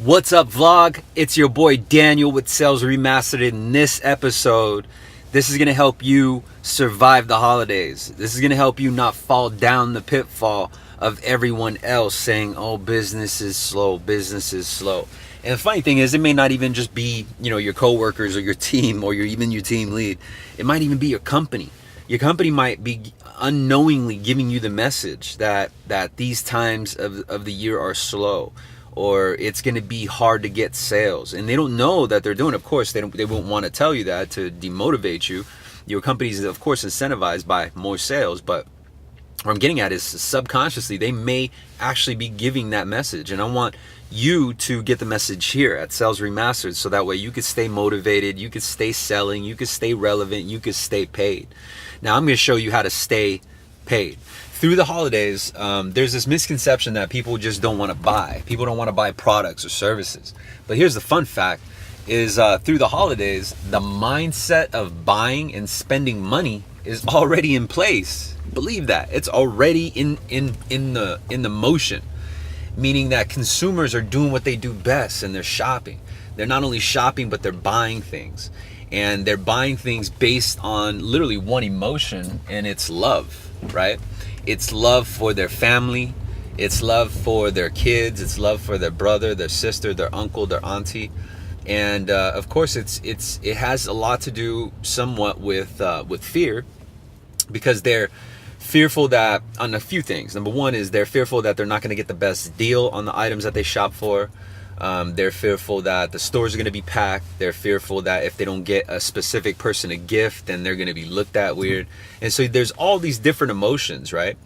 What's up, vlog? It's your boy Daniel with Sales Remastered. In this episode, this is going to help you survive the holidays. This is going to help you not fall down the pitfall of everyone else saying, oh, business is slow, business is slow. And the funny thing is, it may not even just be, your coworkers or your team or even your team lead. It might even be your company. Your company might be unknowingly giving you the message that these times of the year are slow, or it's going to be hard to get sales, and they don't know that they're doing it. Of course, they won't want to tell you that to demotivate you. Your company's, of course, incentivized by more sales, but what I'm getting at is subconsciously they may actually be giving that message, and I want you to get the message here at Sales Remastered, so that way you could stay motivated, you could stay selling, you could stay relevant, you could stay paid. Now I'm going to show you how to stay paid. Through the holidays, there's this misconception that people just don't want to buy. People don't want to buy products or services. But here's the fun fact, is through the holidays, the mindset of buying and spending money is already in place. Believe that. It's already in the motion. Meaning that consumers are doing what they do best, and they're shopping. They're not only shopping, but they're buying things. And they're buying things based on literally one emotion, and it's love, right? It's love for their family, it's love for their kids, it's love for their brother, their sister, their uncle, their auntie, and of course, it has a lot to do somewhat with fear, because they're fearful that on a few things. Number one is they're fearful that they're not going to get the best deal on the items that they shop for. They're fearful that the stores are going to be packed. They're fearful that if they don't get a specific person a gift, then they're going to be looked at weird. And so there's all these different emotions, right?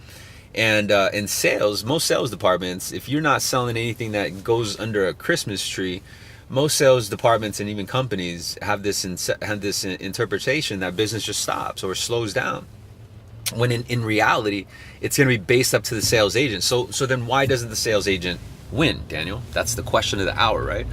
And in sales, most sales departments, if you're not selling anything that goes under a Christmas tree, most sales departments and even companies have this interpretation that business just stops or slows down. When in reality, it's going to be based up to the sales agent. So then why doesn't the sales agent win, Daniel? That's the question of the hour, right?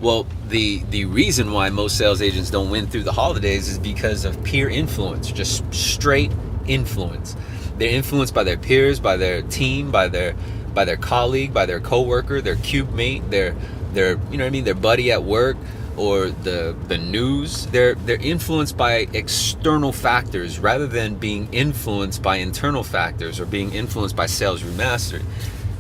Well, the reason why most sales agents don't win through the holidays is because of peer influence, just straight influence. They're influenced by their peers, by their team, by their colleague, by their coworker, their cube mate, their their buddy at work, or the news. They're influenced by external factors rather than being influenced by internal factors or being influenced by Sales Remastered.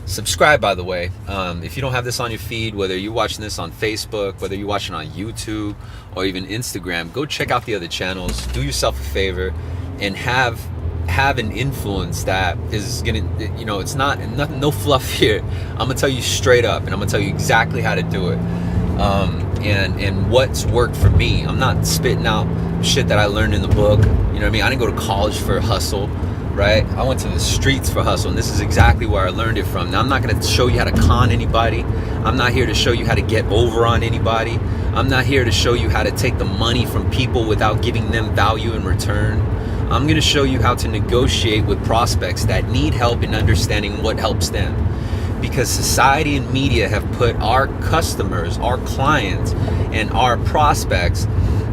Subscribe, by the way. If you don't have this on your feed, whether you're watching this on Facebook, whether you're watching on YouTube or even Instagram, go check out the other channels. Do yourself a favor and have an influence that is gonna, it's nothing, no fluff here. I'm gonna tell you straight up, and I'm gonna tell you exactly how to do it. And what's worked for me. I'm not spitting out shit that I learned in the book. You know what I mean? I didn't go to college for hustle, right? I went to the streets for hustle, and this is exactly where I learned it from. Now, I'm not going to show you how to con anybody. I'm not here to show you how to get over on anybody. I'm not here to show you how to take the money from people without giving them value in return. I'm going to show you how to negotiate with prospects that need help in understanding what helps them. Because society and media have put our customers, our clients, and our prospects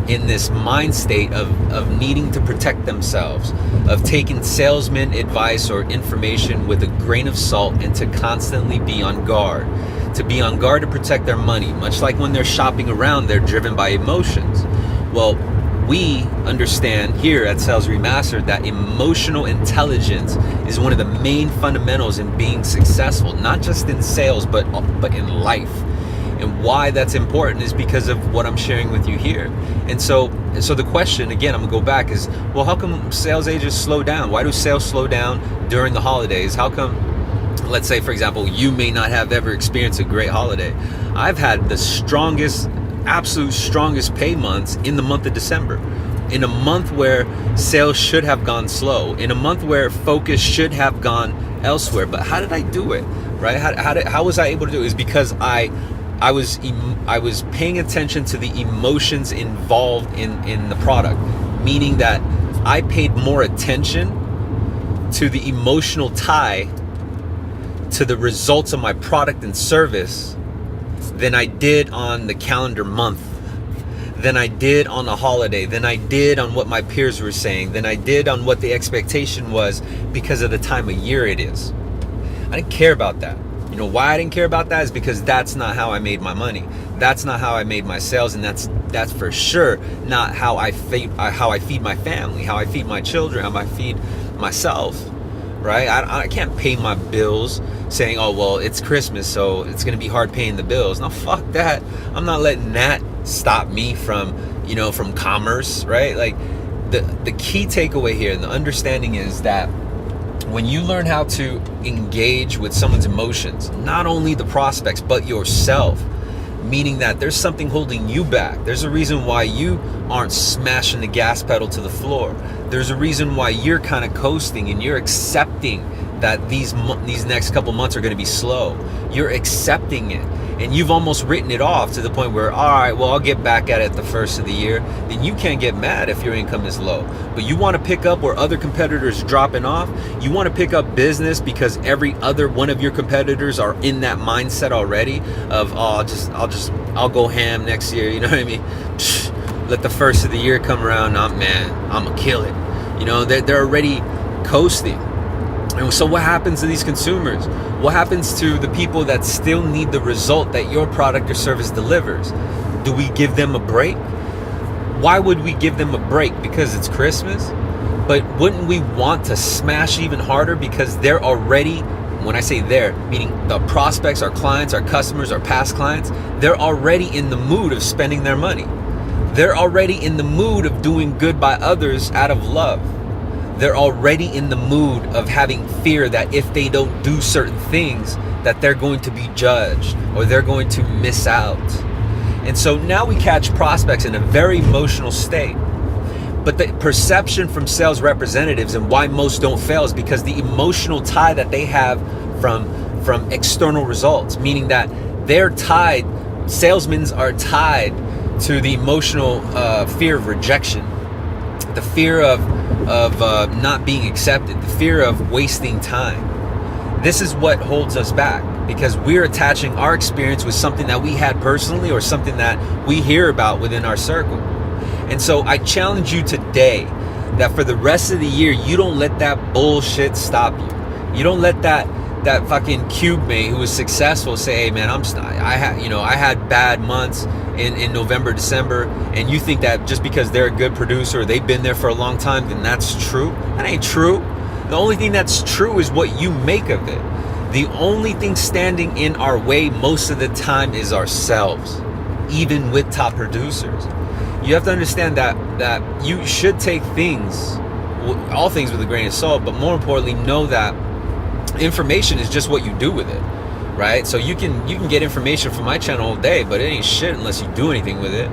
in this mind state of needing to protect themselves, of taking salesman advice or information with a grain of salt, and to constantly be on guard. To be on guard to protect their money. Much like when they're shopping around, they're driven by emotions. Well, we understand here at Sales Remastered that emotional intelligence is one of the main fundamentals in being successful, not just in sales, but in life. And why that's important is because of what I'm sharing with you here. And so the question, again, I'm gonna go back, is, well, how come sales agents slow down? Why do sales slow down during the holidays? How come, let's say, for example, you may not have ever experienced a great holiday. I've had the absolute strongest pay months in the month of December, in a month where sales should have gone slow, in a month where focus should have gone elsewhere. But how did I do it, right? How was I able to do it? Is because I was paying attention to the emotions involved in the product, meaning that I paid more attention to the emotional tie to the results of my product and service than I did on the calendar month, than I did on a holiday, than I did on what my peers were saying, than I did on what the expectation was because of the time of year it is. I didn't care about that. You know why I didn't care about that is because that's not how I made my money. That's not how I made my sales, and that's for sure not how I feed my family, how I feed my children, how I feed myself. Right? I can't pay my bills saying, oh, well, it's Christmas, so it's going to be hard paying the bills. No, fuck that. I'm not letting that stop me from, from commerce, right? Like the key takeaway here and the understanding is that when you learn how to engage with someone's emotions, not only the prospects, but yourself, meaning that there's something holding you back. There's a reason why you aren't smashing the gas pedal to the floor. There's a reason why you're kind of coasting and you're accepting that these next couple months are going to be slow. You're accepting it, and you've almost written it off to the point where, all right, well, I'll get back at it the first of the year. Then you can't get mad if your income is low. But you want to pick up where other competitors are dropping off. You want to pick up business because every other one of your competitors are in that mindset already of, oh, I'll go ham next year. You know what I mean? Let the first of the year come around. I'm gonna kill it. They're already coasting. And so what happens to these consumers? What happens to the people that still need the result that your product or service delivers? Do we give them a break? Why would we give them a break? Because it's Christmas? But wouldn't we want to smash even harder because they're already, when I say they're, meaning the prospects, our clients, our customers, our past clients, they're already in the mood of spending their money. They're already in the mood of doing good by others out of love. They're already in the mood of having fear that if they don't do certain things, that they're going to be judged or they're going to miss out. And so now we catch prospects in a very emotional state. But the perception from sales representatives and why most don't fail is because the emotional tie that they have from external results, meaning that they're tied, salesmen are tied to the emotional fear of rejection, the fear of not being accepted, the fear of wasting time. This is what holds us back because we're attaching our experience with something that we had personally or something that we hear about within our circle. And so I challenge you today that for the rest of the year, you don't let that bullshit stop you. You don't let that fucking cube mate who was successful say, hey man, I had bad months in November, December, and you think that just because they're a good producer or they've been there for a long time, then that's true. That ain't true. The only thing that's true is what you make of it. The only thing standing in our way most of the time is ourselves, even with top producers. You have to understand that you should take all things with a grain of salt, but more importantly, know that information is just what you do with it, right? So you can get information from my channel all day, but it ain't shit unless you do anything with it.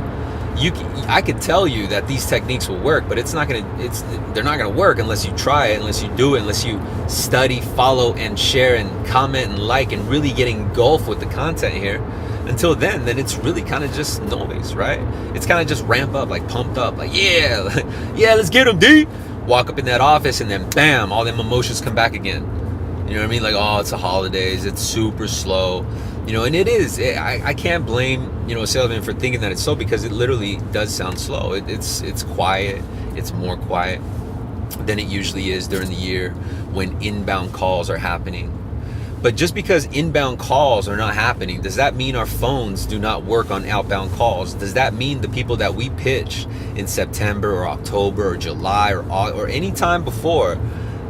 I could tell you that these techniques will work, but they're not gonna work unless you try it, unless you do it, unless you study, follow, and share, and comment, and like, and really get engulfed with the content here. Until then it's really kind of just noise, right? It's kind of just ramp up, like pumped up, like yeah, let's get them, D. Walk up in that office and then bam, all them emotions come back again. You know what I mean? Like, oh, it's the holidays, it's super slow. And it is. I can't blame, a salesman for thinking that it's slow because it literally does sound slow. It's quiet. It's more quiet than it usually is during the year when inbound calls are happening. But just because inbound calls are not happening, does that mean our phones do not work on outbound calls? Does that mean the people that we pitch in September or October or July or any time before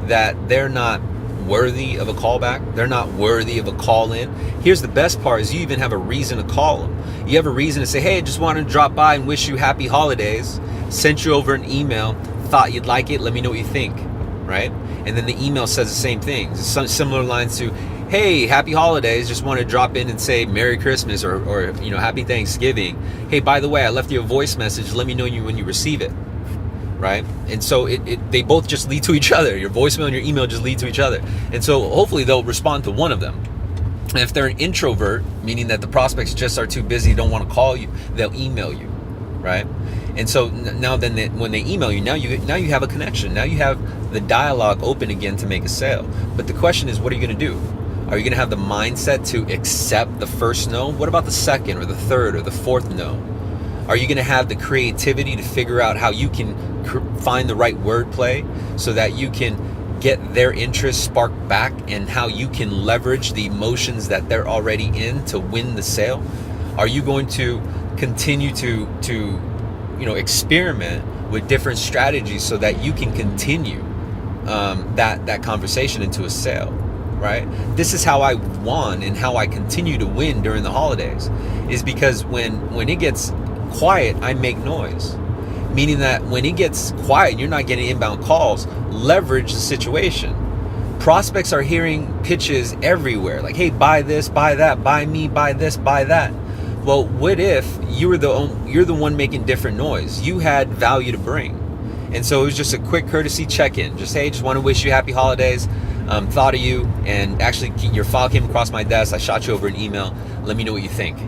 that they're not worthy of a callback? They're not worthy of a call in. Here's the best part is you even have a reason to call them. You have a reason to say, hey, just wanted to drop by and wish you happy holidays. Sent you over an email, thought you'd like it, let me know what you think, right? And then the email says the same thing. Some similar lines to, hey, happy holidays, just want to drop in and say Merry Christmas or Happy Thanksgiving. Hey, by the way, I left you a voice message, let me know when you receive it. Right? And so they both just lead to each other. Your voicemail and your email just lead to each other. And so hopefully they'll respond to one of them. And if they're an introvert, meaning that the prospects just are too busy, don't want to call you, they'll email you, right? And so now then when they email you, now you have a connection. Now you have the dialogue open again to make a sale. But the question is, what are you going to do? Are you going to have the mindset to accept the first no? What about the second or the third or the fourth no? Are you going to have the creativity to figure out how you can find the right wordplay so that you can get their interest sparked back and how you can leverage the emotions that they're already in to win the sale? Are you going to continue to experiment with different strategies so that you can continue that conversation into a sale, right? This is how I won and how I continue to win during the holidays, is because when it gets quiet, I make noise. Meaning that when it gets quiet and you're not getting inbound calls, leverage the situation. Prospects are hearing pitches everywhere, like, hey, buy this, buy that, buy me, buy this, buy that. Well, what if you're the one making different noise? You had value to bring. And so it was just a quick courtesy check-in. Just, hey, just want to wish you happy holidays. Thought of you, and actually your file came across my desk. I shot you over an email. Let me know what you think,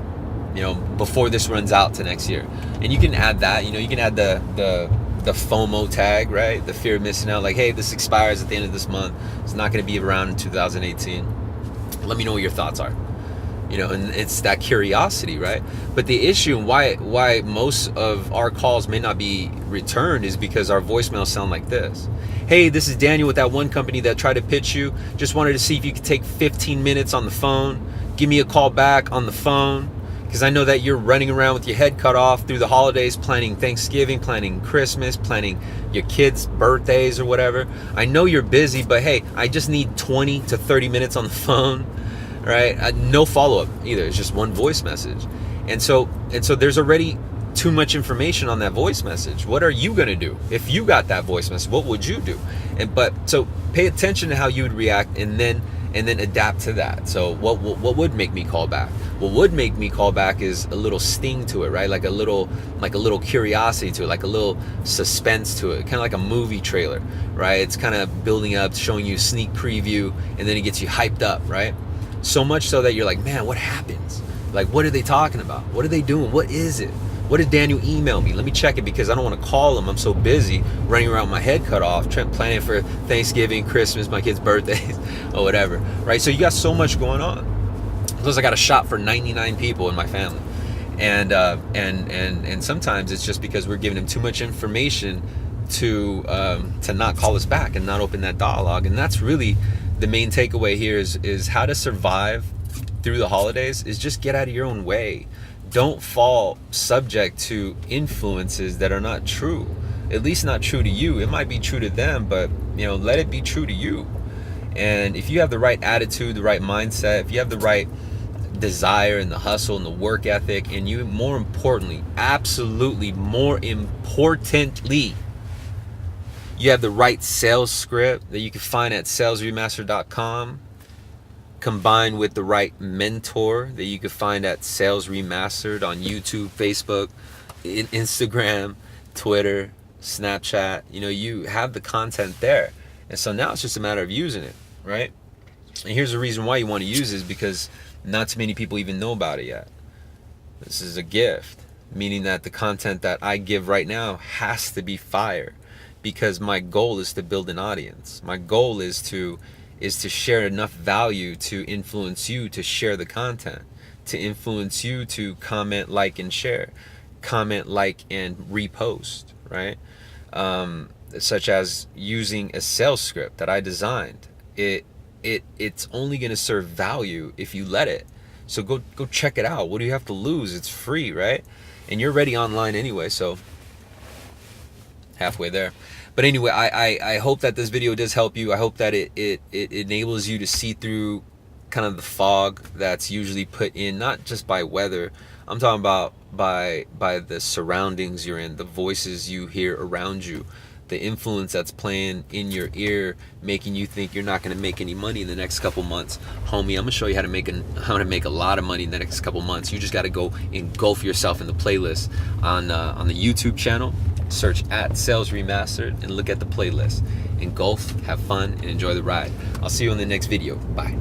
before this runs out to next year. And you can add that, you can add the FOMO tag, right? The fear of missing out. Like, hey, this expires at the end of this month. It's not going to be around in 2018. Let me know what your thoughts are. And it's that curiosity, right? But the issue and why most of our calls may not be returned is because our voicemails sound like this. Hey, this is Daniel with that one company that tried to pitch you. Just wanted to see if you could take 15 minutes on the phone. Give me a call back on the phone, because I know that you're running around with your head cut off through the holidays, planning Thanksgiving, planning Christmas, planning your kids' birthdays or whatever. I know you're busy, but hey, I just need 20 to 30 minutes on the phone. Right? No follow-up either. It's just one voice message. And so there's already too much information on that voice message. What are you going to do? If you got that voice message, what would you do? So pay attention to how you would react and then adapt to that. So what would make me call back? What would make me call back is a little sting to it, right? Like a little curiosity to it, like a little suspense to it, kind of like a movie trailer, right? It's kind of building up, showing you a sneak preview, and then it gets you hyped up, right? So much so that you're like, man, what happens? Like, what are they talking about? What are they doing? What is it? What did Daniel email me? Let me check it, because I don't want to call him. I'm so busy running around with my head cut off, planning for Thanksgiving, Christmas, my kids' birthdays, or whatever, right? So you got so much going on. Plus, I got a shop for 99 people in my family, and sometimes it's just because we're giving them too much information to not call us back and not open that dialogue. And that's really the main takeaway here is how to survive through the holidays is just get out of your own way. Don't fall subject to influences that are not true, at least not true to you. It might be true to them, but let it be true to you. And if you have the right attitude, the right mindset, if you have the right desire and the hustle and the work ethic, and you, more importantly, absolutely more importantly, you have the right sales script that you can find at SalesRemastered.com, combined with the right mentor that you can find at Sales Remastered on YouTube, Facebook, Instagram, Twitter, Snapchat. You have the content there. And so now it's just a matter of using it, right? And here's the reason why you want to use it, is because not too many people even know about it yet. This is a gift, meaning that the content that I give right now has to be fire. Because my goal is to build an audience. My goal is to share enough value to influence you to share the content, to influence you to comment, like, and share, comment, like, and repost, right? Such as using a sales script that I designed. It's only going to serve value if you let it. So go check it out. What do you have to lose? It's free, right? And you're already online anyway, so halfway there. But anyway, I hope that this video does help you. I hope that it enables you to see through kind of the fog that's usually put in, not just by weather. I'm talking about by the surroundings you're in, the voices you hear around you, the influence that's playing in your ear, making you think you're not going to make any money in the next couple months. Homie, I'm going to show you how to make a lot of money in the next couple months. You just got to go engulf yourself in the playlist on the YouTube channel. Search at Sales Remastered and look at the playlist. Engulf, have fun, and enjoy the ride. I'll see you in the next video. Bye.